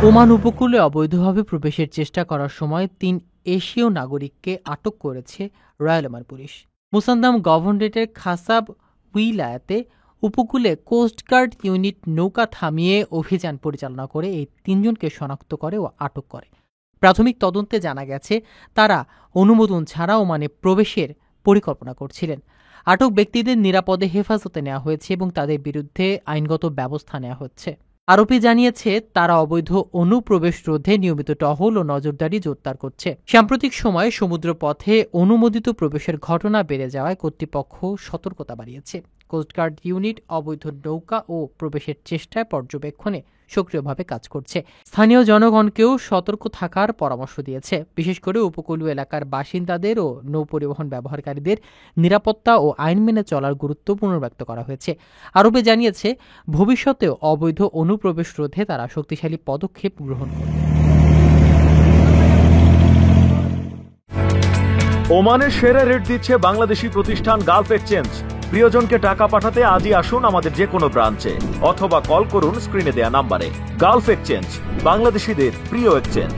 Oman উপকূলে অবৈধভাবে প্রবেশের চেষ্টা করার সময় ৩ এশীয় নাগরিককে আটক করেছে রয়্যাল ওমান পুলিশ। মুসান্দাম গভর্নরেটের খাসাব উইলায়াতে উপকূলে কোস্টগার্ড ইউনিট নৌকা থামিয়ে অভিযান পরিচালনা করে এই ৩ জনকে শনাক্ত করে ও আটক করে। প্রাথমিক তদন্তে জানা গেছে তারা অনুমোদন ছাড়া ওমানে প্রবেশের পরিকল্পনা করছিলেন। আটক ব্যক্তিদের নিরাপদে হেফাজতে নেওয়া হয়েছে এবং তাদের বিরুদ্ধে আইনগত ব্যবস্থা নেওয়া হচ্ছে। আরোপি জানিয়েছে তারা অবৈধ অনুপ্রবেশ রোধে নিয়মিত টহল ও নজরদারি জোরদার করছে। সাম্প্রতিক সময়ে সমুদ্রপথে অনুমোদিত প্রবেশের ঘটনা বেড়ে যাওয়ায় কর্তৃপক্ষ সতর্কতা বাড়িয়েছে। কোস্টগার্ড ইউনিট অবৈধ নৌকা ও প্রবেশের চেষ্টায় পর্যবেক্ষণে সক্রিয়ভাবে কাজ করছে। স্থানীয় জনগণকেও সতর্ক থাকার পরামর্শ দিয়েছে। বিশেষ করে উপকূলীয় এলাকার বাসিন্দাদের ও নৌপরিবহন ব্যবহারকারীদের নিরাপত্তা ও আইন মেনে চলার গুরুত্ব পুনর্ব্যক্ত করা হয়েছে। আরবে জানিয়েছে ভবিষ্যতেও অবৈধ অনুপ্রবেশ রোধে তারা শক্তিশালী পদক্ষেপ গ্রহণ করবে। ওমানের সেরা রেট দিচ্ছে বাংলাদেশি প্রতিষ্ঠান গালফ এক্সচেঞ্জ। প্রিয়জনকে টাকা পাঠাতে আজই আসুন আমাদের যে কোনো ব্রাঞ্চে অথবা কল করুন স্ক্রিনে দেয়া নাম্বারে। গালফ এক্সচেঞ্জ, বাংলাদেশিদের প্রিয় এক্সচেঞ্জ।